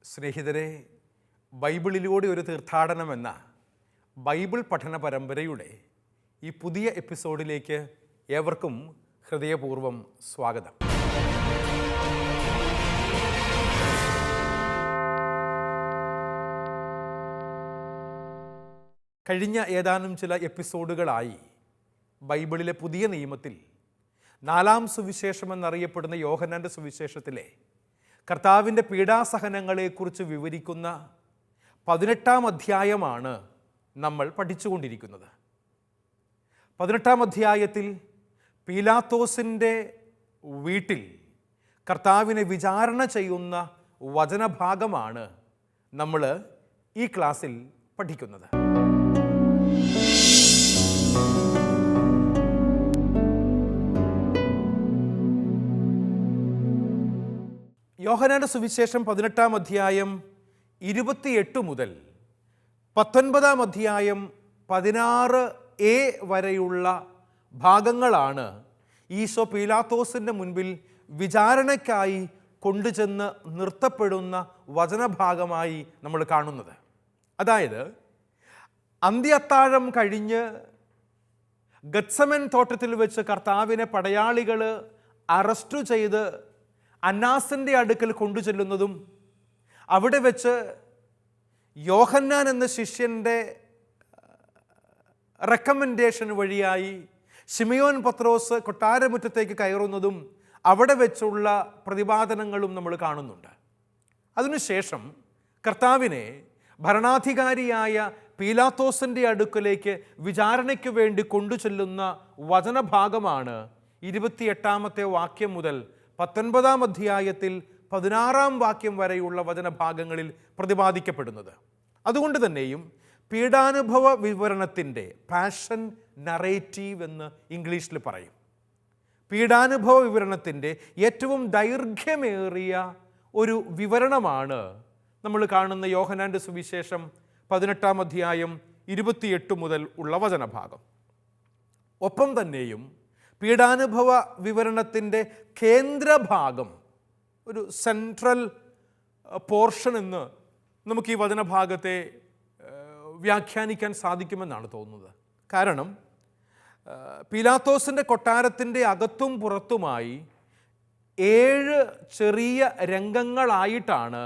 സ്നേഹിതരെ, ബൈബിളിലൂടെ ഒരു തീർത്ഥാടനം എന്ന ബൈബിൾ പഠന പരമ്പരയുടെ ഈ പുതിയ എപ്പിസോഡിലേക്ക് ഏവർക്കും ഹൃദയപൂർവ്വം സ്വാഗതം. കഴിഞ്ഞ ഏതാനും ചില എപ്പിസോഡുകളായി ബൈബിളിലെ പുതിയ നിയമത്തിൽ നാലാം സുവിശേഷം എന്നറിയപ്പെടുന്ന യോഹന്നാൻ്റെ സുവിശേഷത്തിലെ കർത്താവിൻ്റെ പീഡാസഹനങ്ങളെക്കുറിച്ച് വിവരിക്കുന്ന 18-ാം അധ്യായമാണ് നമ്മൾ പഠിച്ചുകൊണ്ടിരിക്കുന്നത്. 18-ാം അധ്യായത്തിൽ പീലാത്തോസിൻ്റെ വീട്ടിൽ കർത്താവിനെ വിചാരണ ചെയ്യുന്ന വചനഭാഗമാണ് നമ്മൾ ഈ ക്ലാസ്സിൽ പഠിക്കുന്നത്. യോഹന്നാൻ്റെ സുവിശേഷം 18-ാം അധ്യായം 28 മുതൽ 19-ാം അധ്യായം 16a വരെയുള്ള ഭാഗങ്ങളാണ് ഈശോ പീലാത്തോസിൻ്റെ മുൻപിൽ വിചാരണയ്ക്കായി കൊണ്ടുചെന്ന് നിർത്തപ്പെടുന്ന വചനഭാഗമായി നമ്മൾ കാണുന്നത്. അതായത് അന്ത്യത്താഴം കഴിഞ്ഞ് ഗത്സമൻ തോട്ടത്തിൽ വെച്ച് കർത്താവിനെ പടയാളികൾ അറസ്റ്റ് ചെയ്ത് അന്നാസിൻ്റെ അടുക്കൽ കൊണ്ടുചെല്ലുന്നതും അവിടെ വെച്ച് യോഹന്നാൻ എന്ന ശിഷ്യൻ്റെ റെക്കമെൻഡേഷൻ വഴിയായി ശിമയോൻ പത്രോസ് കൊട്ടാരമുറ്റത്തേക്ക് കയറുന്നതും അവിടെ വെച്ചുള്ള പ്രതിപാദനങ്ങളും നമ്മൾ കാണുന്നുണ്ട്. അതിനുശേഷം കർത്താവിനെ ഭരണാധികാരിയായ പീലാത്തോസിൻ്റെ അടുക്കലേക്ക് വിചാരണയ്ക്ക് വേണ്ടി കൊണ്ടുചെല്ലുന്ന വചനഭാഗമാണ് 28-ാമത്തെ വാക്യം മുതൽ 19-ാം അധ്യായത്തിൽ 16-ാം വാക്യം വരെയുള്ള വചനഭാഗങ്ങളിൽ പ്രതിപാദിക്കപ്പെടുന്നത്. അതുകൊണ്ട് തന്നെയും പീഡാനുഭവ വിവരണത്തിൻ്റെ പാഷൻ നറേറ്റീവ് എന്ന് ഇംഗ്ലീഷിൽ പറയും. പീഡാനുഭവ വിവരണത്തിൻ്റെ ഏറ്റവും ദൈർഘ്യമേറിയ ഒരു വിവരണമാണ് നമ്മൾ കാണുന്ന യോഹന്നാൻ്റെ സുവിശേഷം 18-ാം അധ്യായം 28 മുതൽ ഉള്ള വചനഭാഗം. ഒപ്പം തന്നെയും പീഡാനുഭവ വിവരണത്തിൻ്റെ കേന്ദ്രഭാഗം, ഒരു സെൻട്രൽ പോർഷൻ എന്ന് നമുക്ക് ഈ വചനഭാഗത്തെ വ്യാഖ്യാനിക്കാൻ സാധിക്കുമെന്നാണ് തോന്നുന്നത്. കാരണം പീലാത്തോസിൻ്റെ കൊട്ടാരത്തിൻ്റെ അകത്തും പുറത്തുമായി 7 ചെറിയ രംഗങ്ങളായിട്ടാണ്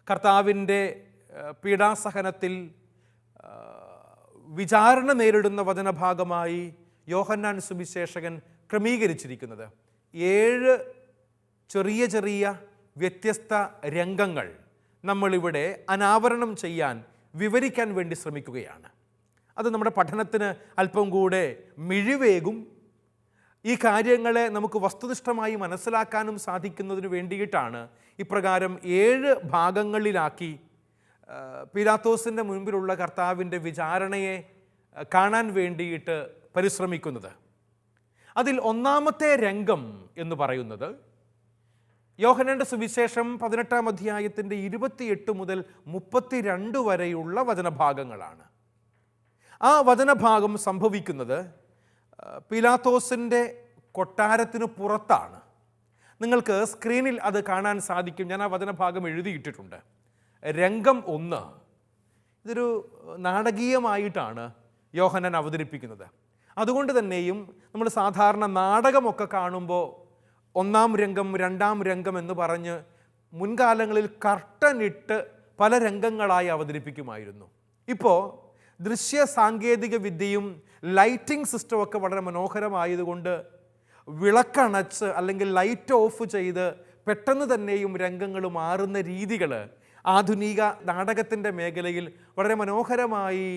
കർത്താവിൻ്റെ പീഡാസഹനത്തിൽ വിചാരണ നേരിടുന്ന വചനഭാഗമായി യോഹന്നാൻ സുവിശേഷകൻ ക്രമീകരിച്ചിരിക്കുന്നത്. 7 ചെറിയ ചെറിയ വ്യത്യസ്ത രംഗങ്ങൾ നമ്മളിവിടെ അനാവരണം ചെയ്യാൻ, വിവരിക്കാൻ വേണ്ടി ശ്രമിക്കുകയാണ്. അത് നമ്മുടെ പഠനത്തിന് അല്പം കൂടെ മിഴിവേകും. ഈ കാര്യങ്ങളെ നമുക്ക് വസ്തുനിഷ്ഠമായി മനസ്സിലാക്കാനും സാധിക്കുന്നതിന് വേണ്ടിയിട്ടാണ് ഇപ്രകാരം 7 ഭാഗങ്ങളിലാക്കി പീലാത്തോസിൻ്റെ മുൻപിലുള്ള കർത്താവിൻ്റെ വിചാരണയെ കാണാൻ വേണ്ടിയിട്ട് പരിശ്രമിക്കുന്നത്. അതിൽ ഒന്നാമത്തെ രംഗം എന്ന് പറയുന്നത് യോഹന്നാൻ്റെ സുവിശേഷം 18-ാം അധ്യായത്തിൻ്റെ 28 മുതൽ 32 വരെയുള്ള വചനഭാഗങ്ങളാണ്. ആ വചനഭാഗം സംഭവിക്കുന്നത് പീലാത്തോസിൻ്റെ കൊട്ടാരത്തിന് പുറത്താണ്. നിങ്ങൾക്ക് സ്ക്രീനിൽ അത് കാണാൻ സാധിക്കും. ഞാൻ ആ വചനഭാഗം എഴുതിയിട്ടിട്ടുണ്ട്. രംഗം 1 ഇതൊരു നാടകീയമായിട്ടാണ് യോഹന്നാൻ അവതരിപ്പിക്കുന്നത്. അതുകൊണ്ട് തന്നെയും നമ്മൾ സാധാരണ നാടകമൊക്കെ കാണുമ്പോൾ 1-ാം രംഗം 2-ാം രംഗം എന്ന് പറഞ്ഞ് മുൻകാലങ്ങളിൽ കർട്ടനിട്ട് പല രംഗങ്ങളായി അവതരിപ്പിക്കുമായിരുന്നു. ഇപ്പോൾ ദൃശ്യ സാങ്കേതിക വിദ്യയും ലൈറ്റിംഗ് സിസ്റ്റമൊക്കെ വളരെ മനോഹരമായതുകൊണ്ട് വിളക്കണച്ച് അല്ലെങ്കിൽ ലൈറ്റ് ഓഫ് ചെയ്ത് പെട്ടെന്ന് തന്നെയും രംഗങ്ങൾ മാറുന്ന രീതികൾ ആധുനിക നാടകത്തിൻ്റെ മേഖലയിൽ വളരെ മനോഹരമായി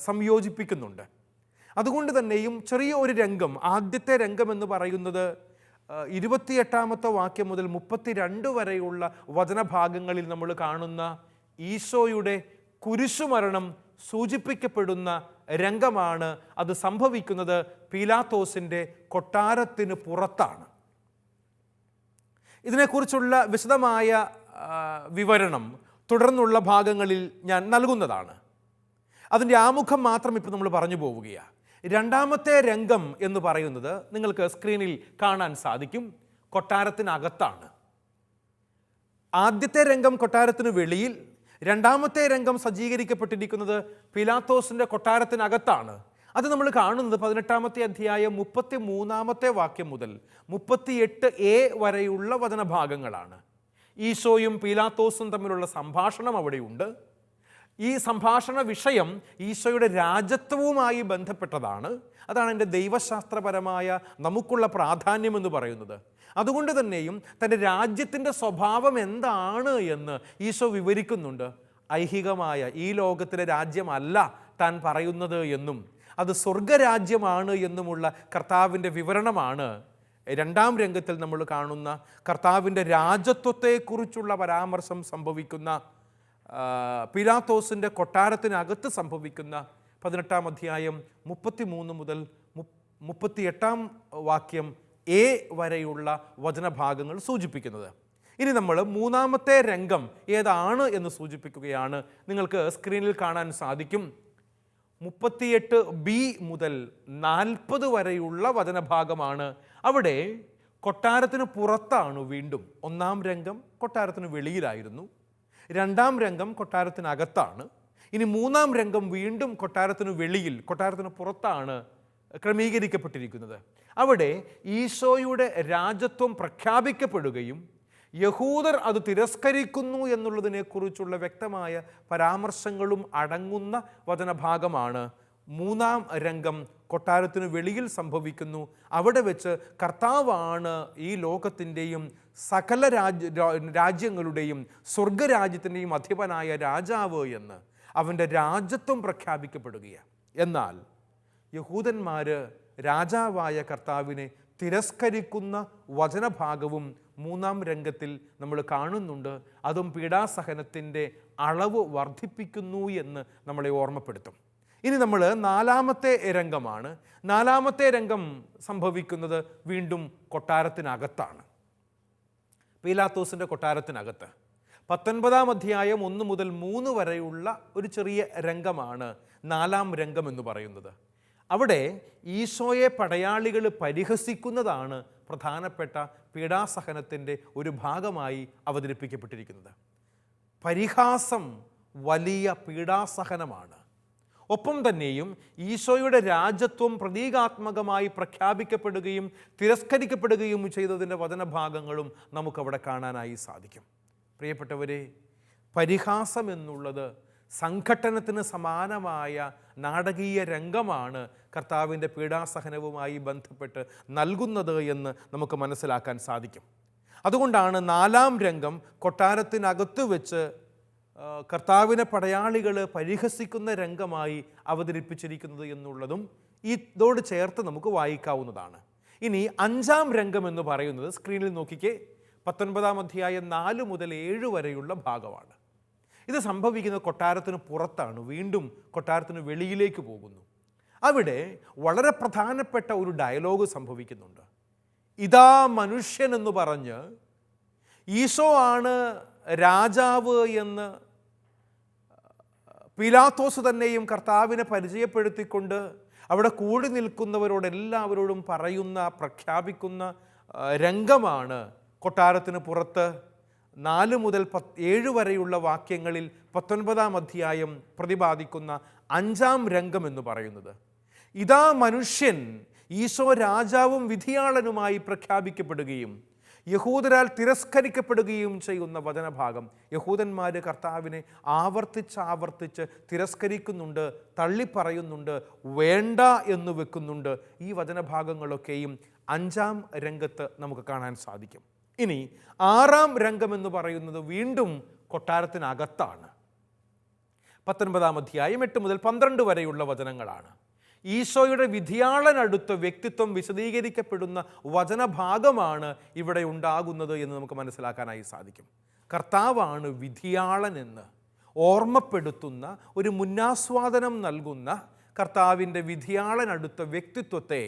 സംയോജിപ്പിക്കുന്നുണ്ട്. അതുകൊണ്ട് തന്നെയും ചെറിയ ഒരു രംഗം, ആദ്യത്തെ രംഗം എന്ന് പറയുന്നത് 28-ാമത്തെ വാക്യം മുതൽ 32 വരെയുള്ള വചനഭാഗങ്ങളിൽ നമ്മൾ കാണുന്ന ഈശോയുടെ കുരിശുമരണം സൂചിപ്പിക്കപ്പെടുന്ന രംഗമാണ്. അത് സംഭവിക്കുന്നത് പീലാത്തോസിൻ്റെ കൊട്ടാരത്തിന് പുറത്താണ്. ഇതിനെക്കുറിച്ചുള്ള വിശദമായ വിവരണം തുടർന്നുള്ള ഭാഗങ്ങളിൽ ഞാൻ നൽകുന്നതാണ്. അതിൻ്റെ ആമുഖം മാത്രം ഇപ്പോൾ നമ്മൾ പറഞ്ഞു പോവുകയാണ്. രണ്ടാമത്തെ രംഗം എന്ന് പറയുന്നത് നിങ്ങൾക്ക് സ്ക്രീനിൽ കാണാൻ സാധിക്കും. കൊട്ടാരത്തിനകത്താണ്. ആദ്യത്തെ രംഗം കൊട്ടാരത്തിന് വെളിയിൽ, രണ്ടാമത്തെ രംഗം സജ്ജീകരിക്കപ്പെട്ടിരിക്കുന്നത് പീലാത്തോസിൻ്റെ കൊട്ടാരത്തിനകത്താണ്. അത് നമ്മൾ കാണുന്നത് 18-ാമത്തെ അധ്യായം 33-ാമത്തെ വാക്യം മുതൽ 38a വരെയുള്ള വചനഭാഗങ്ങളാണ്. ഈശോയും പീലാത്തോസും തമ്മിലുള്ള സംഭാഷണം അവിടെയുണ്ട്. ഈ സംഭാഷണ വിഷയം ഈശോയുടെ രാജത്വവുമായി ബന്ധപ്പെട്ടതാണ്. അതാണ് എൻ്റെ ദൈവശാസ്ത്രപരമായ നമുക്കുള്ള പ്രാധാന്യമെന്ന് പറയുന്നത്. അതുകൊണ്ട് തന്നെയും തൻ്റെ രാജ്യത്തിൻ്റെ സ്വഭാവം എന്താണ് എന്ന് ഈശോ വിവരിക്കുന്നുണ്ട്. ഐഹികമായ ഈ ലോകത്തിലെ രാജ്യമല്ല താൻ പറയുന്നത് എന്നും അത് സ്വർഗരാജ്യമാണ് എന്നുമുള്ള കർത്താവിൻ്റെ വിവരണമാണ് രണ്ടാം രംഗത്തിൽ നമ്മൾ കാണുന്ന കർത്താവിൻ്റെ രാജത്വത്തെക്കുറിച്ചുള്ള പരാമർശം സംഭവിക്കുന്ന പീലാത്തോസിൻ്റെ കൊട്ടാരത്തിനകത്ത് സംഭവിക്കുന്ന 18-ാം അധ്യായം 33 മുതൽ 38-ാം വാക്യം എ വരെയുള്ള വചനഭാഗങ്ങൾ സൂചിപ്പിക്കുന്നത്. ഇനി നമ്മൾ മൂന്നാമത്തെ രംഗം ഏതാണ് എന്ന് സൂചിപ്പിക്കുകയാണ്. നിങ്ങൾക്ക് സ്ക്രീനിൽ കാണാൻ സാധിക്കും. 38b മുതൽ 40 വരെയുള്ള വചനഭാഗമാണ്. അവിടെ കൊട്ടാരത്തിന് പുറത്താണ്. വീണ്ടും ഒന്നാം രംഗം കൊട്ടാരത്തിന് വെളിയിലായിരുന്നു, രണ്ടാം രംഗം കൊട്ടാരത്തിനകത്താണ്. ഇനി മൂന്നാം രംഗം വീണ്ടും കൊട്ടാരത്തിന് വെളിയിൽ, കൊട്ടാരത്തിന് പുറത്താണ് ക്രമീകരിക്കപ്പെട്ടിരിക്കുന്നത്. അവിടെ ഈശോയുടെ രാജത്വം പ്രഖ്യാപിക്കപ്പെടുകയും യഹൂദർ അത് തിരസ്കരിക്കുന്നു എന്നുള്ളതിനെക്കുറിച്ചുള്ള വ്യക്തമായ പരാമർശങ്ങളും അടങ്ങുന്ന വചനഭാഗമാണ്. മൂന്നാം രംഗം കൊട്ടാരത്തിന് വെളിയിൽ സംഭവിക്കുന്നു. അവിടെ വെച്ച് കർത്താവാണ് ഈ ലോകത്തിൻ്റെയും സകല രാജ്യങ്ങളുടെയും സ്വർഗരാജ്യത്തിൻ്റെയും അധിപനായ രാജാവ് എന്ന് അവൻ്റെ രാജത്വം പ്രഖ്യാപിക്കപ്പെടുകയാണ്. എന്നാൽ യഹൂദന്മാർ രാജാവായ കർത്താവിനെ തിരസ്കരിക്കുന്ന വചനഭാഗവും മൂന്നാം രംഗത്തിൽ നമ്മൾ കാണുന്നുണ്ട്. അതും പീഡാസഹനത്തിൻ്റെ അളവ് വർദ്ധിപ്പിക്കുന്നു എന്ന് നമ്മളെ ഓർമ്മപ്പെടുത്തും. ഇനി നമ്മൾ നാലാമത്തെ രംഗമാണ്. നാലാമത്തെ രംഗം സംഭവിക്കുന്നത് വീണ്ടും കൊട്ടാരത്തിനകത്താണ്, പീലാത്തോസിൻ്റെ കൊട്ടാരത്തിനകത്ത്. 19-ാം അധ്യായം 1 മുതൽ 3 വരെയുള്ള ഒരു ചെറിയ രംഗമാണ് നാലാം രംഗം എന്ന് പറയുന്നത്. അവിടെ ഈശോയെ പടയാളികൾ പരിഹസിക്കുന്നതാണ് പ്രധാനപ്പെട്ട പീഡാസഹനത്തിൻ്റെ ഒരു ഭാഗമായി അവതരിപ്പിക്കപ്പെട്ടിരിക്കുന്നത്. പരിഹാസം വലിയ പീഡാസഹനമാണ്. ഒപ്പം തന്നെയും ഈശോയുടെ രാജത്വം പ്രതീകാത്മകമായി പ്രഖ്യാപിക്കപ്പെടുകയും തിരസ്കരിക്കപ്പെടുകയും ചെയ്തതിൻ്റെ വചനഭാഗങ്ങളും നമുക്കവിടെ കാണാനായി സാധിക്കും. പ്രിയപ്പെട്ടവരെ, പരിഹാസം എന്നുള്ളത് സംഘട്ടനത്തിന് സമാനമായ നാടകീയ രംഗമാണ് കർത്താവിൻ്റെ പീഡാസഹനവുമായി ബന്ധപ്പെട്ട് നൽകുന്നത് എന്ന് നമുക്ക് മനസ്സിലാക്കാൻ സാധിക്കും. അതുകൊണ്ടാണ് നാലാം രംഗം കൊട്ടാരത്തിനകത്ത് വെച്ച് കർത്താവിനെ പടയാളികൾ പരിഹസിക്കുന്ന രംഗമായി അവതരിപ്പിച്ചിരിക്കുന്നത് എന്നുള്ളതും ഇതോട് ചേർത്ത് നമുക്ക് വായിക്കാവുന്നതാണ്. ഇനി അഞ്ചാം രംഗം എന്ന് പറയുന്നത് സ്ക്രീനിൽ നോക്കിക്കേ, 19-ാം അധ്യായം 4 മുതൽ 7 വരെയുള്ള ഭാഗമാണ്. ഇത് സംഭവിക്കുന്ന കൊട്ടാരത്തിന് പുറത്താണ്. വീണ്ടും കൊട്ടാരത്തിന് വെളിയിലേക്ക് പോകുന്നു. അവിടെ വളരെ പ്രധാനപ്പെട്ട ഒരു ഡയലോഗ് സംഭവിക്കുന്നുണ്ട്. ഇതാ മനുഷ്യൻ എന്ന് പറഞ്ഞ് ഈശോ ആണ് രാജാവ് എന്ന് പീലാത്തോസ് തന്നെയും കർത്താവിനെ പരിചയപ്പെടുത്തിക്കൊണ്ട് അവിടെ കൂടി നിൽക്കുന്നവരോടെല്ലാവരോടും പ്രഖ്യാപിക്കുന്ന രംഗമാണ് കൊട്ടാരത്തിന് പുറത്ത് 4 മുതൽ 7 വരെയുള്ള വാക്യങ്ങളിൽ 19-ാം അധ്യായം പ്രതിപാദിക്കുന്ന അഞ്ചാം രംഗം എന്ന് പറയുന്നത്. ഇതാ മനുഷ്യൻ ഈശോ രാജാവും വിധിയാളനുമായി പ്രഖ്യാപിക്കപ്പെടുകയും യഹൂദരാൽ തിരസ്കരിക്കപ്പെടുകയും ചെയ്യുന്ന വചനഭാഗം. യഹൂദന്മാർ കർത്താവിനെ ആവർത്തിച്ച് തിരസ്കരിക്കുന്നുണ്ട്, തള്ളിപ്പറയുന്നുണ്ട്, വേണ്ട എന്ന് വെക്കുന്നുണ്ട്. ഈ വചനഭാഗങ്ങളൊക്കെയും അഞ്ചാം രംഗത്ത് നമുക്ക് കാണാൻ സാധിക്കും. ഇനി ആറാം രംഗം എന്ന് പറയുന്നത് വീണ്ടും കൊട്ടാരത്തിനകത്താണ്. 19-ാം അധ്യായം 8 മുതൽ 12 വരെയുള്ള വചനങ്ങളാണ്. ഈശോയുടെ വിധിയാളനടുത്ത വ്യക്തിത്വം വിശദീകരിക്കപ്പെടുന്ന വചനഭാഗമാണ് ഇവിടെ ഉണ്ടാകുന്നത് എന്ന് നമുക്ക് മനസ്സിലാക്കാനായി സാധിക്കും. കർത്താവാണ് വിധിയാളൻ എന്ന് ഓർമ്മപ്പെടുത്തുന്ന, ഒരു മുന്നാസ്വാദനം നൽകുന്ന കർത്താവിൻ്റെ വിധിയാളനടുത്ത വ്യക്തിത്വത്തെ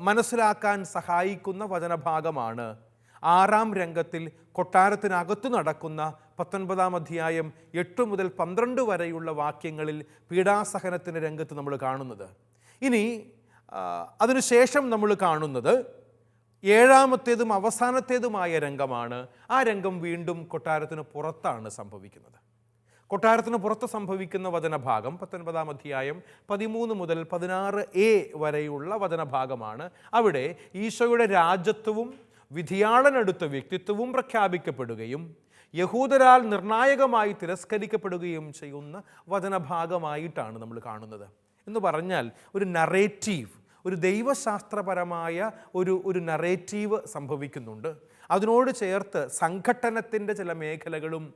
മനസ്സിലാക്കാൻ സഹായിക്കുന്ന വചനഭാഗമാണ് ആറാം രംഗത്തിൽ കൊട്ടാരത്തിനകത്തു നടക്കുന്ന 19-ാം അധ്യായം 8 മുതൽ 12 വരെയുള്ള വാക്യങ്ങളിൽ പീഡാസഹനത്തിൻ്റെ രംഗത്ത് നമ്മൾ കാണുന്നത്. ഇനി അതിനുശേഷം നമ്മൾ കാണുന്നത് ഏഴാമത്തേതും അവസാനത്തേതുമായ രംഗമാണ്. ആ രംഗം വീണ്ടും കൊട്ടാരത്തിന് പുറത്താണ് സംഭവിക്കുന്നത്. കൊട്ടാരത്തിന് പുറത്ത് സംഭവിക്കുന്ന വചനഭാഗം 19 അധ്യായം 13 മുതൽ 16a വരെയുള്ള വചനഭാഗമാണ്. അവിടെ ഈശോയുടെ രാജ്യത്വവും വിധിയാളനടുത്ത വ്യക്തിത്വവും പ്രഖ്യാപിക്കപ്പെടുകയും യഹൂദരാൽ നിർണായകമായി തിരസ്കരിക്കപ്പെടുകയും ചെയ്യുന്ന വചനഭാഗമായിട്ടാണ് നമ്മൾ കാണുന്നത്. എന്ന് പറഞ്ഞാൽ ഒരു നറേറ്റീവ്, ഒരു ദൈവശാസ്ത്രപരമായ ഒരു നറേറ്റീവ് സംഭവിക്കുന്നുണ്ട്. അതിനോട് ചേർത്ത് സംഘട്ടനത്തിൻ്റെ ചില മേഖലകളും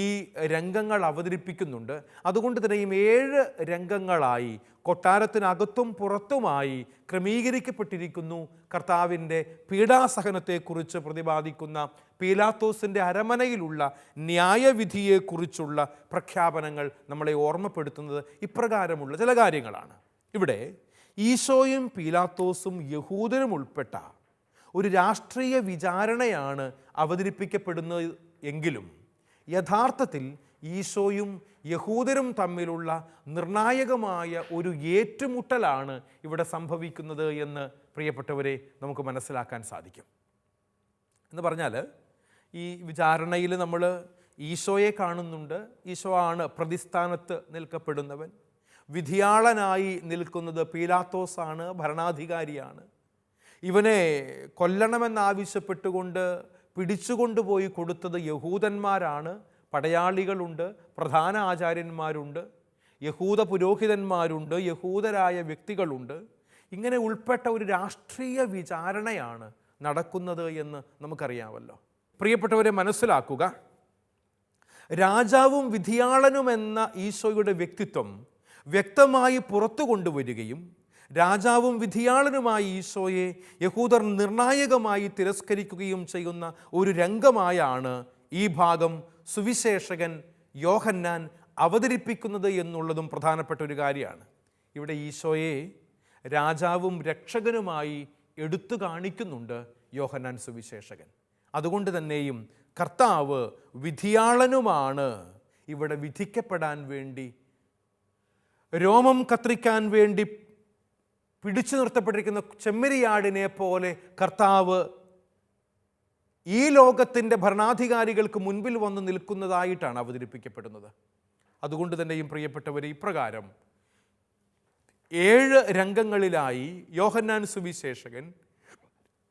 ഈ രംഗങ്ങൾ അവതരിപ്പിക്കുന്നുണ്ട്. അതുകൊണ്ട് തന്നെ ഈ 7 രംഗങ്ങളായി കൊട്ടാരത്തിനകത്തും പുറത്തുമായി ക്രമീകരിക്കപ്പെട്ടിരിക്കുന്നു കർത്താവിൻ്റെ പീഡാസഹനത്തെക്കുറിച്ച് പ്രതിപാദിക്കുന്ന പീലാത്തോസിൻ്റെ അരമനയിലുള്ള ന്യായവിധിയെക്കുറിച്ചുള്ള പ്രഖ്യാപനങ്ങൾ നമ്മളെ ഓർമ്മപ്പെടുത്തുന്നത് ഇപ്രകാരമുള്ള ചില കാര്യങ്ങളാണ്. ഇവിടെ ഈശോയും പീലാത്തോസും യഹൂദരും ഉൾപ്പെട്ട ഒരു രാഷ്ട്രീയ വിചാരണയാണ് അവതരിപ്പിക്കപ്പെടുന്നത് എങ്കിലും യഥാർത്ഥത്തിൽ ഈശോയും യഹൂദരും തമ്മിലുള്ള നിർണായകമായ ഒരു ഏറ്റുമുട്ടലാണ് ഇവിടെ സംഭവിക്കുന്നത് എന്ന് പ്രിയപ്പെട്ടവരെ നമുക്ക് മനസ്സിലാക്കാൻ സാധിക്കും. എന്ന് പറഞ്ഞാൽ ഈ വിചാരണയിൽ നമ്മൾ ഈശോയെ കാണുന്നുണ്ട്. ഈശോ ആണ് പ്രതിസ്ഥാനത്ത് നിൽക്കപ്പെടുന്നവൻ. വിധിയാളനായി നിൽക്കുന്നത് പീലാത്തോസാണ്, ഭരണാധികാരിയാണ്. ഇവനെ കൊല്ലണമെന്നാവശ്യപ്പെട്ടുകൊണ്ട് പിടിച്ചുകൊണ്ടുപോയി കൊടുത്തത് യഹൂദന്മാരാണ്. പടയാളികളുണ്ട്, പ്രധാന ആചാര്യന്മാരുണ്ട്, യഹൂദ പുരോഹിതന്മാരുണ്ട്, യഹൂദരായ വ്യക്തികളുണ്ട്. ഇങ്ങനെ ഉൾപ്പെട്ട ഒരു രാഷ്ട്രീയ വിചാരണയാണ് നടക്കുന്നത് എന്ന് നമുക്കറിയാമല്ലോ. പ്രിയപ്പെട്ടവരെ, മനസ്സിലാക്കുക, രാജാവും വിധിയാളനുമെന്ന ഈശോയുടെ വ്യക്തിത്വം വ്യക്തമായി പുറത്തു കൊണ്ടുവരികയും രാജാവും വിധിയാളനുമായി ഈശോയെ യഹൂദർ നിർണായകമായി തിരസ്കരിക്കുകയും ചെയ്യുന്ന ഒരു രംഗമായാണ് ഈ ഭാഗം സുവിശേഷകൻ യോഹന്നാൻ അവതരിപ്പിക്കുന്നത് എന്നുള്ളതും പ്രധാനപ്പെട്ട ഒരു കാര്യമാണ്. ഇവിടെ ഈശോയെ രാജാവും രക്ഷകനുമായി എടുത്തു കാണിക്കുന്നുണ്ട് യോഹന്നാൻ സുവിശേഷകൻ. അതുകൊണ്ട് തന്നെയും കർത്താവ് വിധിയാളനുമാണ്. ഇവിടെ വിധിക്കപ്പെടാൻ വേണ്ടി, രോമം കത്രിക്കാൻ വേണ്ടി പിടിച്ചു നിർത്തപ്പെട്ടിരിക്കുന്ന ചെമ്മരിയാടിനെ പോലെ കർത്താവ് ഈ ലോകത്തിൻ്റെ ഭരണാധികാരികൾക്ക് മുൻപിൽ വന്ന് നിൽക്കുന്നതായിട്ടാണ് അവതരിപ്പിക്കപ്പെടുന്നത്. അതുകൊണ്ട് തന്നെയും പ്രിയപ്പെട്ടവരെ, ഇപ്രകാരം 7 രംഗങ്ങളിലായി യോഹന്നാൻ സുവിശേഷകൻ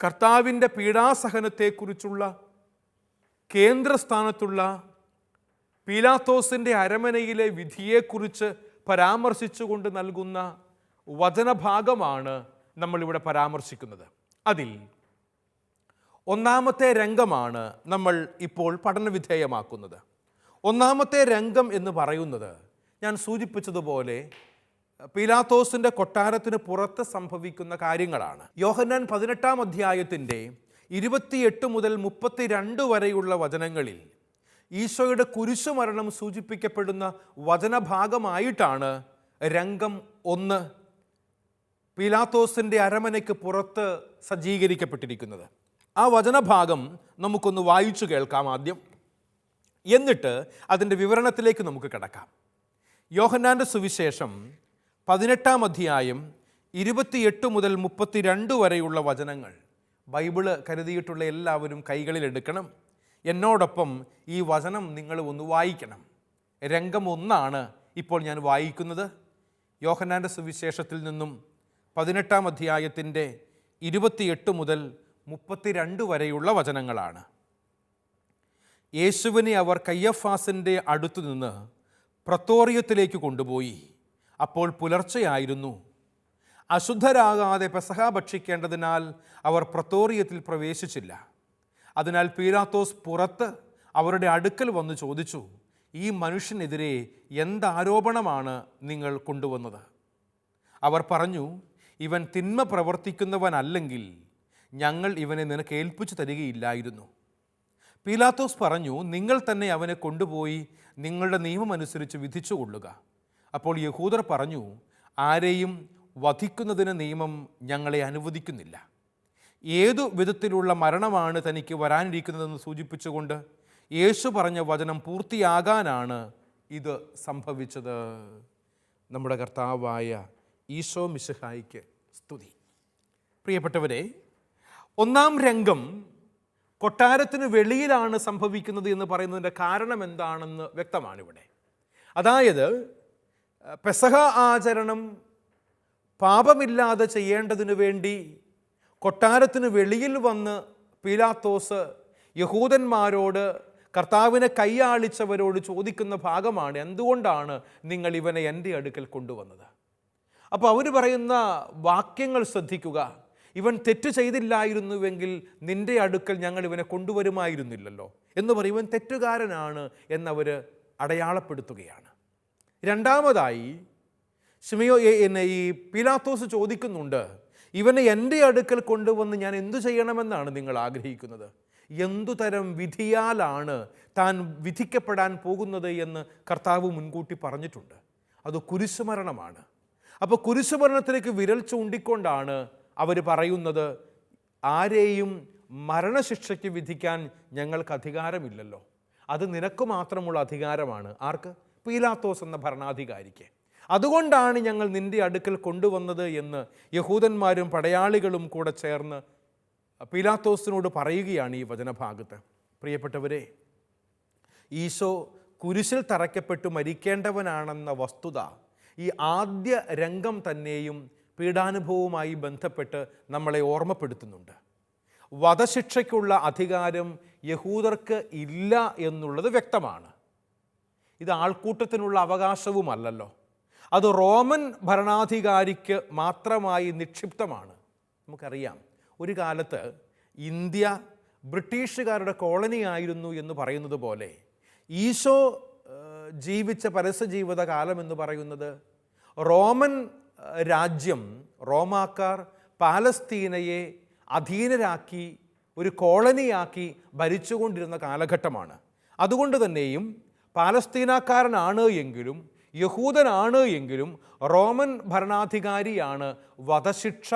കർത്താവിൻ്റെ പീഡാസഹനത്തെക്കുറിച്ചുള്ള കേന്ദ്രസ്ഥാനത്തുള്ള പീലാത്തോസിൻ്റെ അരമനയിലെ വിധിയെക്കുറിച്ച് പരാമർശിച്ചുകൊണ്ട് നൽകുന്ന വചനഭാഗമാണ് നമ്മളിവിടെ പരാമർശിക്കുന്നത്. അതിൽ ഒന്നാമത്തെ രംഗമാണ് നമ്മൾ ഇപ്പോൾ പഠനവിധേയമാക്കുന്നത്. ഒന്നാമത്തെ രംഗം എന്ന് പറയുന്നത് ഞാൻ സൂചിപ്പിച്ചതുപോലെ പീലാത്തോസിൻ്റെ കൊട്ടാരത്തിന് പുറത്ത് സംഭവിക്കുന്ന കാര്യങ്ങളാണ്. യോഹന്നാൻ 18 അധ്യായത്തിൻ്റെ 28 മുതൽ 32 വരെയുള്ള വചനങ്ങളിൽ ഈശോയുടെ കുരിശുമരണം സൂചിപ്പിക്കപ്പെടുന്ന വചനഭാഗമായിട്ടാണ് രംഗം 1 പീലാത്തോസിൻ്റെ അരമനയ്ക്ക് പുറത്ത് സജ്ജീകരിക്കപ്പെട്ടിരിക്കുന്നത്. ആ വചനഭാഗം നമുക്കൊന്ന് വായിച്ചു കേൾക്കാം ആദ്യം, എന്നിട്ട് അതിൻ്റെ വിവരണത്തിലേക്ക് നമുക്ക് കിടക്കാം. യോഹന്നാൻ്റെ സുവിശേഷം 18 അധ്യായം 28 മുതൽ 32 വരെയുള്ള വചനങ്ങൾ ബൈബിള് കരുതിയിട്ടുള്ള എല്ലാവരും കൈകളിൽ എടുക്കണം. എന്നോടൊപ്പം ഈ വചനം നിങ്ങൾ ഒന്ന് വായിക്കണം. രംഗം 1 ഇപ്പോൾ ഞാൻ വായിക്കുന്നത്. യോഹന്നാൻ്റെ സുവിശേഷത്തിൽ നിന്നും 18 അധ്യായത്തിൻ്റെ 28 മുതൽ 32 വരെയുള്ള വചനങ്ങളാണ്. യേശുവിനെ അവർ കയ്യഫാസിൻ്റെ അടുത്തു നിന്ന് പ്രത്തോറിയത്തിലേക്ക് കൊണ്ടുപോയി. അപ്പോൾ പുലർച്ചെയായിരുന്നു. അശുദ്ധരാകാതെ പെസഹ ഭക്ഷിക്കേണ്ടതിനാൽ അവർ പ്രത്തോറിയത്തിൽ പ്രവേശിച്ചില്ല. അതിനാൽ പീലാത്തോസ് പുറത്ത് അവരുടെ അടുക്കൽ വന്ന് ചോദിച്ചു, ഈ മനുഷ്യനെതിരെ എന്താരോപണമാണ് നിങ്ങൾ കൊണ്ടുവന്നത്? അവർ പറഞ്ഞു, ഇവൻ തിന്മ പ്രവർത്തിക്കുന്നവനല്ലെങ്കിൽ ഞങ്ങൾ ഇവനെ നിനക്ക് ഏൽപ്പിച്ചു തരികയില്ലായിരുന്നു. പീലാത്തോസ് പറഞ്ഞു, നിങ്ങൾ തന്നെ അവനെ കൊണ്ടുപോയി നിങ്ങളുടെ നിയമമനുസരിച്ച് വിധിച്ചുകൊള്ളുക. അപ്പോൾ യഹൂദർ പറഞ്ഞു, ആരെയും വധിക്കുന്നതിന് നിയമം ഞങ്ങളെ അനുവദിക്കുന്നില്ല. ഏതു വിധത്തിലുള്ള മരണമാണ് തനിക്ക് വരാനിരിക്കുന്നതെന്ന് സൂചിപ്പിച്ചുകൊണ്ട് യേശു പറഞ്ഞ വചനം പൂർത്തിയാകാനാണ് ഇത് സംഭവിച്ചത്. നമ്മുടെ കർത്താവായ ഈശോ മിശിഹായിക്ക് സ്തുതി. പ്രിയപ്പെട്ടവരെ, ഒന്നാം രംഗം കൊട്ടാരത്തിന് വെളിയിലാണ് സംഭവിക്കുന്നത് എന്ന് പറയുന്നതിൻ്റെ കാരണം എന്താണെന്ന് വ്യക്തമാണിവിടെ. അതായത് പെസഹ ആചരണം പാപമില്ലാതെ ചെയ്യേണ്ടതിനു വേണ്ടി കൊട്ടാരത്തിന് വെളിയിൽ വന്ന് പീലാത്തോസ് യഹൂദന്മാരോട്, കർത്താവിനെ കൈയാളിച്ചവരോട് ചോദിക്കുന്ന ഭാഗമാണ്, എന്തുകൊണ്ടാണ് നിങ്ങൾ ഇവനെ എൻ്റെ അടുക്കൽ കൊണ്ടുവന്നത്? അപ്പോൾ അവർ പറയുന്ന വാക്യങ്ങൾ ശ്രദ്ധിക്കുക. ഇവൻ തെറ്റ് ചെയ്തില്ലായിരുന്നുവെങ്കിൽ നിൻ്റെ അടുക്കൽ ഞങ്ങൾ ഇവനെ കൊണ്ടുവരുമായിരുന്നില്ലല്ലോ എന്ന് പറയും. ഇവൻ തെറ്റുകാരനാണ് എന്നവർ അടയാളപ്പെടുത്തുകയാണ്. രണ്ടാമതായി ഈ പീലാത്തോസ് ചോദിക്കുന്നുണ്ട്, ഇവനെ എൻ്റെ അടുക്കൽ കൊണ്ടുവന്ന് ഞാൻ എന്തു ചെയ്യണമെന്നാണ് നിങ്ങൾ ആഗ്രഹിക്കുന്നത്? എന്തുതരം വിധിയാലാണ് താൻ വിധിക്കപ്പെടാൻ പോകുന്നത് എന്ന് കർത്താവ് മുൻകൂട്ടി പറഞ്ഞിട്ടുണ്ട്. അത് കുരിശുമരണമാണ്. അപ്പോൾ കുരിശുമരണത്തിലേക്ക് വിരൽ ചൂണ്ടിക്കൊണ്ടാണ് അവർ പറയുന്നത്, ആരെയും മരണശിക്ഷയ്ക്ക് വിധിക്കാൻ ഞങ്ങൾക്ക് അധികാരമില്ലല്ലോ, അത് നിനക്ക് മാത്രമുള്ള അധികാരമാണ്. ആർക്ക്? പീലാത്തോസ് എന്ന ഭരണാധികാരിക്ക്. അതുകൊണ്ടാണ് ഞങ്ങൾ നിൻ്റെ അടുക്കൽ കൊണ്ടുവന്നത് എന്ന് യഹൂദന്മാരും പടയാളികളും കൂടെ ചേർന്ന് പീലാത്തോസിനോട് പറയുകയാണ് ഈ വചനഭാഗത്ത്. പ്രിയപ്പെട്ടവരെ, ഈശോ കുരിശിൽ തറയ്ക്കപ്പെട്ടു മരിക്കേണ്ടവനാണെന്ന വസ്തുത ഈ ആദ്യ രംഗം തന്നെയും പീഡാനുഭവവുമായി ബന്ധപ്പെട്ട് നമ്മളെ ഓർമ്മപ്പെടുത്തുന്നുണ്ട്. വധശിക്ഷയ്ക്കുള്ള അധികാരം യഹൂദർക്ക് ഇല്ല എന്നുള്ളത് വ്യക്തമാണ്. ഇത് ആൾക്കൂട്ടത്തിനുള്ള അവകാശവുമല്ലല്ലോ, അത് റോമൻ ഭരണാധികാരിക്ക് മാത്രമായി നിക്ഷിപ്തമാണ്. നമുക്കറിയാം, ഒരു കാലത്ത് ഇന്ത്യ ബ്രിട്ടീഷുകാരുടെ കോളനി ആയിരുന്നു എന്ന് പറയുന്നത് പോലെ ഈശോ ജീവിച്ച പരസ്യ ജീവിതകാലം എന്ന് പറയുന്നത് റോമൻ രാജ്യം, റോമാക്കാർ പാലസ്തീനയെ അധീനരാക്കി ഒരു കോളനിയാക്കി ഭരിച്ചുകൊണ്ടിരുന്ന കാലഘട്ടമാണ്. അതുകൊണ്ട് തന്നെയും പാലസ്തീനക്കാരനാണ് എങ്കിലും യഹൂദനാണ് എങ്കിലും റോമൻ ഭരണാധികാരിയാണ് വധശിക്ഷ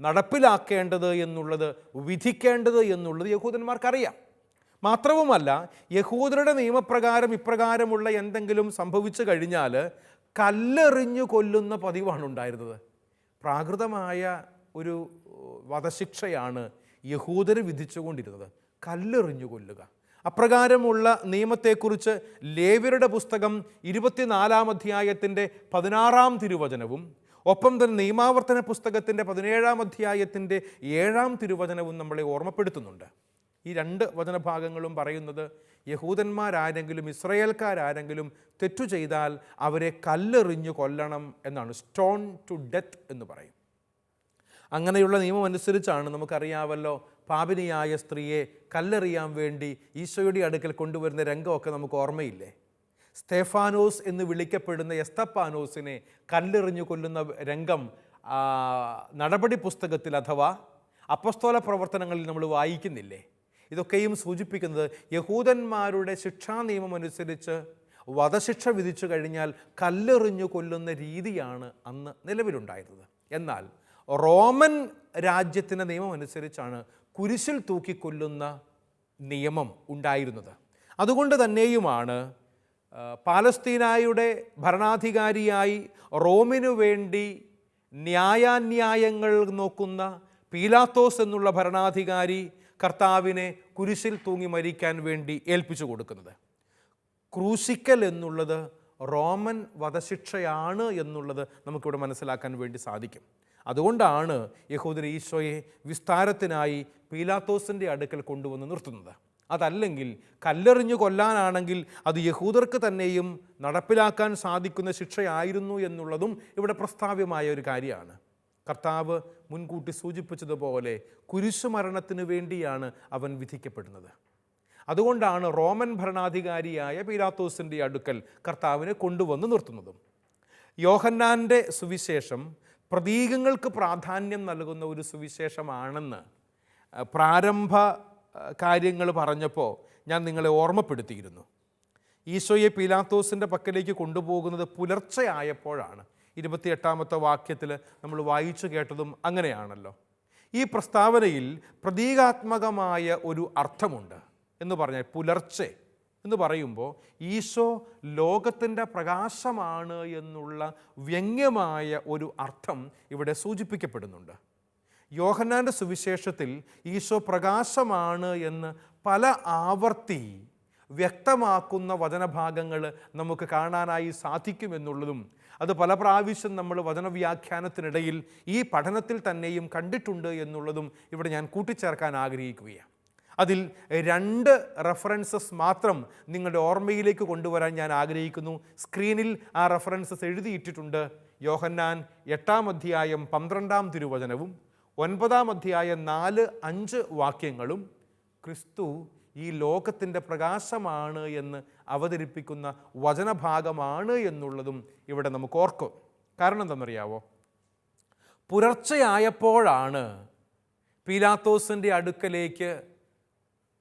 നടപ്പിലാക്കേണ്ടത് എന്നുള്ളത്, വിധിക്കേണ്ടത് എന്നുള്ളത് യഹൂദന്മാർക്കറിയാം. മാത്രവുമല്ല, യഹൂദരുടെ നിയമപ്രകാരം ഇപ്രകാരമുള്ള എന്തെങ്കിലും സംഭവിച്ചു കഴിഞ്ഞാൽ കല്ലെറിഞ്ഞു കൊല്ലുന്ന പതിവാണ് ഉണ്ടായിരുന്നത്. പ്രാകൃതമായ ഒരു വധശിക്ഷയാണ് യഹൂദർ വിധിച്ചുകൊണ്ടിരുന്നത്, കല്ലെറിഞ്ഞു കൊല്ലുക. അപ്രകാരമുള്ള നിയമത്തെക്കുറിച്ച് ലേവ്യരുടെ പുസ്തകം 24 അധ്യായത്തിൻ്റെ 16 തിരുവചനവും ഒപ്പം തന്നെ നിയമാവർത്തന പുസ്തകത്തിൻ്റെ 17 അധ്യായത്തിൻ്റെ 7 തിരുവചനവും നമ്മളെ ഓർമ്മപ്പെടുത്തുന്നുണ്ട്. ഈ 2 വചനഭാഗങ്ങളും പറയുന്നത് യഹൂദന്മാരാരെങ്കിലും ഇസ്രായേൽക്കാരെങ്കിലും തെറ്റു ചെയ്താൽ അവരെ കല്ലെറിഞ്ഞു കൊല്ലണം എന്നാണ്. സ്റ്റോൺ ടു ഡെത്ത് എന്ന് പറയും. അങ്ങനെയുള്ള നിയമം അനുസരിച്ചാണ് നമുക്കറിയാമല്ലോ പാപിനിയായ സ്ത്രീയെ കല്ലെറിയാൻ വേണ്ടി ഈശോയുടെ അടുക്കൽ കൊണ്ടുവരുന്ന രംഗമൊക്കെ നമുക്ക് ഓർമ്മയില്ലേ? സ്തേഫാനോസ് എന്ന് വിളിക്കപ്പെടുന്ന എസ്തപ്പാനോസിനെ കല്ലെറിഞ്ഞു കൊല്ലുന്ന രംഗം നടപടി പുസ്തകത്തിൽ അഥവാ അപ്പസ്തോല പ്രവർത്തനങ്ങളിൽ നമ്മൾ വായിക്കുന്നില്ലേ? ഇതൊക്കെയും സൂചിപ്പിക്കുന്നത് യഹൂദന്മാരുടെ ശിക്ഷാ നിയമം അനുസരിച്ച് വധശിക്ഷ വിധിച്ചു കഴിഞ്ഞാൽ കല്ലെറിഞ്ഞു കൊല്ലുന്ന രീതിയാണ് അന്ന് നിലവിലുണ്ടായിരുന്നത്. എന്നാൽ റോമൻ രാജ്യത്തിൻ്റെ നിയമം അനുസരിച്ചാണ് കുരിശിൽ തൂക്കിക്കൊല്ലുന്ന നിയമം ഉണ്ടായിരുന്നത്. അതുകൊണ്ട് തന്നെയുമാണ് പാലസ്തീനായുടെ ഭരണാധികാരിയായി റോമിനു വേണ്ടി ന്യായാന്യായങ്ങൾ നോക്കുന്ന പീലാത്തോസ് എന്നുള്ള ഭരണാധികാരി കർത്താവിനെ കുരിശിൽ തൂങ്ങി മരിക്കാൻ വേണ്ടി ഏൽപ്പിച്ചു കൊടുക്കുന്നത്. ക്രൂശിക്കൽ എന്നുള്ളത് റോമൻ വധശിക്ഷയാണ് എന്നുള്ളത് നമുക്കിവിടെ മനസ്സിലാക്കാൻ വേണ്ടി സാധിക്കും. അതുകൊണ്ടാണ് യഹൂദർ ഈശോയെ വിസ്താരത്തിനായി പീലാത്തോസിൻ്റെ അടുക്കൽ കൊണ്ടുവന്ന് നിർത്തുന്നത്. അതല്ലെങ്കിൽ കല്ലെറിഞ്ഞു കൊല്ലാനാണെങ്കിൽ അത് യഹൂദർക്ക് തന്നെയും നടപ്പിലാക്കാൻ സാധിക്കുന്ന ശിക്ഷയായിരുന്നു എന്നുള്ളതും ഇവിടെ പ്രസ്താവ്യമായ ഒരു കാര്യമാണ്. കർത്താവ് മുൻകൂട്ടി സൂചിപ്പിച്ചതുപോലെ കുരിശുമരണത്തിന് വേണ്ടിയാണ് അവൻ വിധിക്കപ്പെടുന്നത്. അതുകൊണ്ടാണ് റോമൻ ഭരണാധികാരിയായ പീലാത്തോസിൻ്റെ അടുക്കൽ കർത്താവിനെ കൊണ്ടുവന്ന് നിർത്തുന്നതും. യോഹന്നാൻ്റെ സുവിശേഷം പ്രതീകങ്ങൾക്ക് പ്രാധാന്യം നൽകുന്ന ഒരു സുവിശേഷമാണെന്ന് പ്രാരംഭ കാര്യങ്ങൾ പറഞ്ഞപ്പോൾ ഞാൻ നിങ്ങളെ ഓർമ്മപ്പെടുത്തിയിരുന്നു. ഈശോയെ പീലാത്തോസിൻ്റെ പക്കലേക്ക് കൊണ്ടുപോകുന്നത് പുലർച്ചെ ആയപ്പോഴാണ്. 28-ാമത്തെ വാക്യത്തിൽ നമ്മൾ വായിച്ചു കേട്ടതും അങ്ങനെയാണല്ലോ. ഈ പ്രസ്താവനയിൽ പ്രതീകാത്മകമായ ഒരു അർത്ഥമുണ്ട് എന്ന് പറഞ്ഞാൽ, പുലർച്ചെ എന്ന് പറയുമ്പോൾ ഈശോ ലോകത്തിൻ്റെ പ്രകാശമാണ് എന്നുള്ള വ്യംഗ്യമായ ഒരു അർത്ഥം ഇവിടെ സൂചിപ്പിക്കപ്പെടുന്നുണ്ട്. യോഹന്നാൻ്റെ സുവിശേഷത്തിൽ ഈശോ പ്രകാശമാണ് എന്ന് പല ആവർത്തി വ്യക്തമാക്കുന്ന വചനഭാഗങ്ങൾ നമുക്ക് കാണാനായി സാധിക്കുമെന്നുള്ളതും, അത് പല പ്രാവശ്യം നമ്മൾ വചനവ്യാഖ്യാനത്തിനിടയിൽ ഈ പഠനത്തിൽ തന്നെയും കണ്ടിട്ടുണ്ട് എന്നുള്ളതും ഇവിടെ ഞാൻ കൂട്ടിച്ചേർക്കാൻ ആഗ്രഹിക്കുകയാണ്. അതിൽ 2 റെഫറൻസസ് മാത്രം നിങ്ങളുടെ ഓർമ്മയിലേക്ക് കൊണ്ടുവരാൻ ഞാൻ ആഗ്രഹിക്കുന്നു. സ്ക്രീനിൽ ആ റെഫറൻസസ് എഴുതിയിട്ടിട്ടുണ്ട്. യോഹന്നാൻ 8-ാം അധ്യായം 12-ാം തിരുവചനവും 9-ാം അധ്യായം 4-5 വാക്യങ്ങളും ക്രിസ്തു ഈ ലോകത്തിൻ്റെ പ്രകാശമാണ് എന്ന് അവതരിപ്പിക്കുന്ന വചനഭാഗമാണ് എന്നുള്ളതും ഇവിടെ നമുക്ക് ഓർക്കും. കാരണം എന്താണെന്നറിയാവോ? പുലർച്ചയായപ്പോഴാണ് പീലാത്തോസിൻ്റെ അടുക്കലേക്ക്,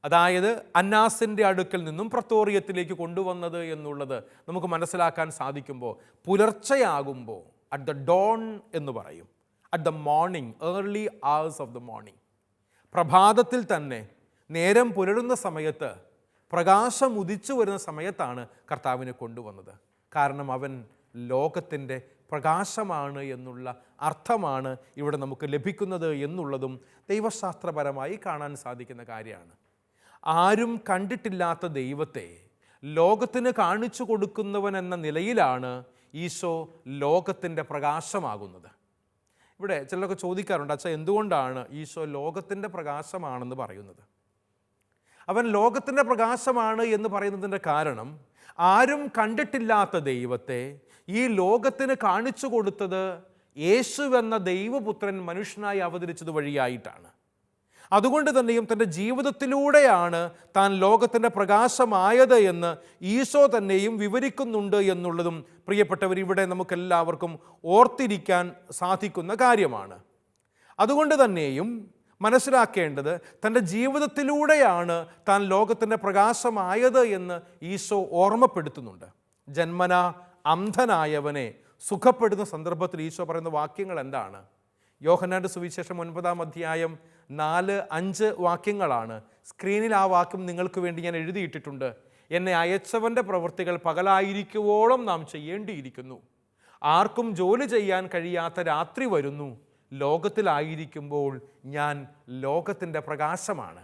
അതായത് അന്നാസിൻ്റെ അടുക്കൽ നിന്നും പ്രത്തോറിയത്തിലേക്ക് കൊണ്ടുവന്നത് എന്നുള്ളത് നമുക്ക് മനസ്സിലാക്കാൻ സാധിക്കുമ്പോൾ, പുലർച്ചയാകുമ്പോൾ, അറ്റ് ദ ഡോൺ എന്ന് പറയും, at the morning, early hours of the morning, പ്രഭാതത്തിൽ തന്നെ നേരം പുലരുന്ന സമയത്ത്, പ്രകാശം ഉദിച്ചു വരുന്ന സമയത്താണ് കർത്താവിനെ കൊണ്ടുവന്നത്. കാരണം അവൻ ലോകത്തിൻ്റെ പ്രകാശമാണ് എന്നുള്ള അർത്ഥമാണ് ഇവിടെ നമുക്ക് ലഭിക്കുന്നത് എന്നുള്ളതും ദൈവശാസ്ത്രപരമായി കാണാൻ സാധിക്കുന്ന കാര്യമാണ്. ആരും കണ്ടിട്ടില്ലാത്ത ദൈവത്തെ ലോകത്തിന് കാണിച്ചു കൊടുക്കുന്നവൻ എന്ന നിലയിലാണ് ഈശോ ലോകത്തിൻ്റെ പ്രകാശമാകുന്നത്. ഇവിടെ ചിലരൊക്കെ ചോദിക്കാറുണ്ട്, അച്ഛാ എന്തുകൊണ്ടാണ് ഈശോ ലോകത്തിൻ്റെ പ്രകാശമാണെന്ന് പറയുന്നത്? അവൻ ലോകത്തിൻ്റെ പ്രകാശമാണ് എന്ന് പറയുന്നതിൻ്റെ കാരണം, ആരും കണ്ടിട്ടില്ലാത്ത ദൈവത്തെ ഈ ലോകത്തിന് കാണിച്ചു കൊടുത്തത് യേശു എന്ന ദൈവപുത്രൻ മനുഷ്യനായി അവതരിച്ചത് വഴിയായിട്ടാണ്. അതുകൊണ്ട് തന്നെയും തൻ്റെ ജീവിതത്തിലൂടെയാണ് താൻ ലോകത്തിൻ്റെ പ്രകാശമായത് എന്ന് ഈശോ തന്നെയും വിവരിക്കുന്നുണ്ട് എന്നുള്ളതും പ്രിയപ്പെട്ടവർ ഇവിടെ നമുക്കെല്ലാവർക്കും ഓർത്തിരിക്കാൻ സാധിക്കുന്ന കാര്യമാണ്. അതുകൊണ്ട് തന്നെയും മനസ്സിലാക്കേണ്ടത്, തൻ്റെ ജീവിതത്തിലൂടെയാണ് താൻ ലോകത്തിൻ്റെ പ്രകാശമായത് എന്ന് ഈശോ ഓർമ്മപ്പെടുത്തുന്നുണ്ട്. ജന്മനാ അന്ധനായവനെ സുഖപ്പെടുന്ന സന്ദർഭത്തിൽ ഈശോ പറയുന്ന വാക്യങ്ങൾ എന്താണ്? യോഹന്നാൻ്റെ സുവിശേഷം 9-ാം അധ്യായം 4-5 വാക്യങ്ങളാണ്. സ്ക്രീനിൽ ആ വാക്യം നിങ്ങൾക്ക് വേണ്ടി ഞാൻ എഴുതിയിട്ടിട്ടുണ്ട്. എന്നെ അയച്ചവൻ്റെ പ്രവൃത്തികൾ പകലായിരിക്കുവോളം നാം ചെയ്യേണ്ടിയിരിക്കുന്നു. ആർക്കും ജോലി ചെയ്യാൻ കഴിയാത്ത രാത്രി വരുന്നു. ലോകത്തിലായിരിക്കുമ്പോൾ ഞാൻ ലോകത്തിൻ്റെ പ്രകാശമാണ്.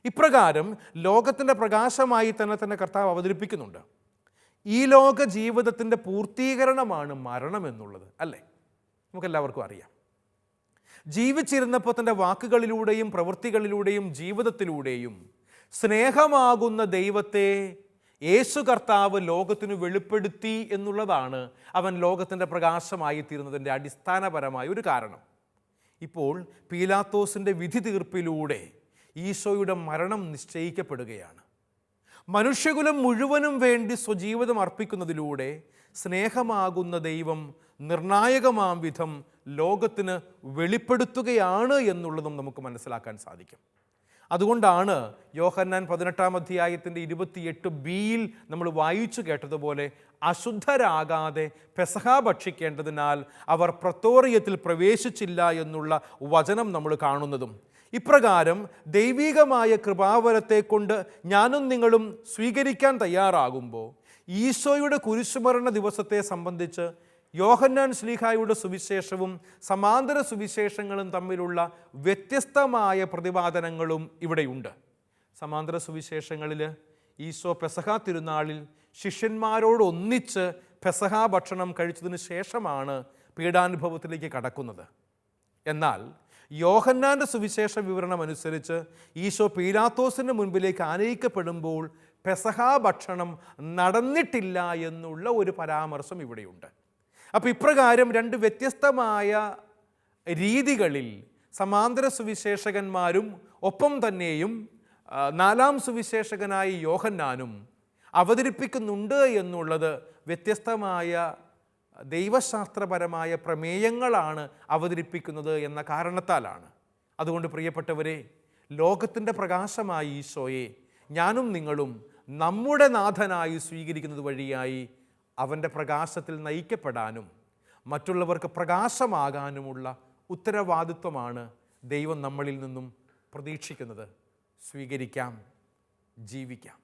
ഇപ്രകാരം ലോകത്തിൻ്റെ പ്രകാശമായി തന്നെ കർത്താവ് അവതരിപ്പിക്കുന്നുണ്ട്. ഈ ലോക ജീവിതത്തിൻ്റെ പൂർത്തീകരണമാണ് മരണം എന്നുള്ളത്, അല്ലേ? നമുക്കെല്ലാവർക്കും അറിയാം. ജീവിച്ചിരുന്നപ്പോൾ തൻ്റെ വാക്കുകളിലൂടെയും പ്രവൃത്തികളിലൂടെയും ജീവിതത്തിലൂടെയും സ്നേഹമാകുന്ന ദൈവത്തെ യേശു കർത്താവ് ലോകത്തിന് വെളിപ്പെടുത്തി എന്നുള്ളതാണ് അവൻ ലോകത്തിൻ്റെ പ്രകാശമായി തീരുന്നതിൻ്റെ അടിസ്ഥാനപരമായ ഒരു കാരണം. ഇപ്പോൾ പീലാത്തോസിൻ്റെ വിധി തീർപ്പിലൂടെ ഈശോയുടെ മരണം നിശ്ചയിക്കപ്പെടുകയാണ്. മനുഷ്യകുലം മുഴുവനും വേണ്ടി സ്വജീവിതം അർപ്പിക്കുന്നതിലൂടെ സ്നേഹമാകുന്ന ദൈവം നിർണായകമാം വിധം ലോകത്തിന് വെളിപ്പെടുത്തുകയാണ് എന്നുള്ളതും നമുക്ക് മനസ്സിലാക്കാൻ സാധിക്കും. അതുകൊണ്ടാണ് യോഹന്നാൻ 18-ാം അധ്യായത്തിൻ്റെ 28b നമ്മൾ വായിച്ചു കേട്ടതുപോലെ, അശുദ്ധരാകാതെ പെസഹ ഭക്ഷിക്കേണ്ടതിനാൽ അവർ പ്രത്തോറിയത്തിൽ പ്രവേശിച്ചില്ല എന്നുള്ള വചനം നമ്മൾ കാണുന്നതും. ഇപ്രകാരം ദൈവികമായ കൃപാവരത്തെ കൊണ്ട് ഞാനും നിങ്ങളും സ്വീകരിക്കാൻ തയ്യാറാകുമ്പോൾ, ഈശോയുടെ കുരിശുമരണ ദിവസത്തെ സംബന്ധിച്ച് യോഹന്നാൻ ശ്ലീഹായുടെ സുവിശേഷവും സമാന്തര സുവിശേഷങ്ങളും തമ്മിലുള്ള വ്യത്യസ്തമായ പ്രതിപാദനങ്ങളും ഇവിടെയുണ്ട്. സമാന്തര സുവിശേഷങ്ങളിൽ ഈശോ പെസഹ തിരുനാളിൽ ശിഷ്യന്മാരോടൊന്നിച്ച് പെസഹ ഭക്ഷണം കഴിച്ചതിന് ശേഷമാണ് പീഡാനുഭവത്തിലേക്ക് കടക്കുന്നത്. എന്നാൽ യോഹന്നാൻ്റെ സുവിശേഷ വിവരണം അനുസരിച്ച് ഈശോ പീലാത്തോസിൻ്റെ മുൻപിലേക്ക് ആനയിക്കപ്പെടുമ്പോൾ പെസഹ ഭക്ഷണം നടന്നിട്ടില്ല എന്നുള്ള ഒരു പരാമർശം ഇവിടെയുണ്ട്. അപ്പോൾ ഇപ്രകാരം 2 വ്യത്യസ്തമായ രീതികളിൽ സമാന്തര സുവിശേഷകന്മാരും ഒപ്പം തന്നെയും 4-ാം സുവിശേഷകനായ യോഹന്നാനും അവതരിപ്പിക്കുന്നുണ്ട് എന്നുള്ളത് വ്യത്യസ്തമായ ദൈവശാസ്ത്രപരമായ പ്രമേയങ്ങളാണ് അവതരിപ്പിക്കുന്നത് എന്ന കാരണത്താലാണ്. അതുകൊണ്ട് പ്രിയപ്പെട്ടവരെ, ലോകത്തിൻ്റെ പ്രകാശമായി ഈശോയെ ഞാനും നിങ്ങളും നമ്മുടെ നാഥനായി സ്വീകരിക്കുന്നത് വഴിയായി അവൻ്റെ പ്രകാശത്തിൽ നയിക്കപ്പെടാനും മറ്റുള്ളവർക്ക് പ്രകാശമാകാനുമുള്ള ഉത്തരവാദിത്വമാണ് ദൈവം നമ്മളിൽ നിന്നും പ്രതീക്ഷിക്കുന്നത്. സ്വീകരിക്കാം, ജീവിക്കാം.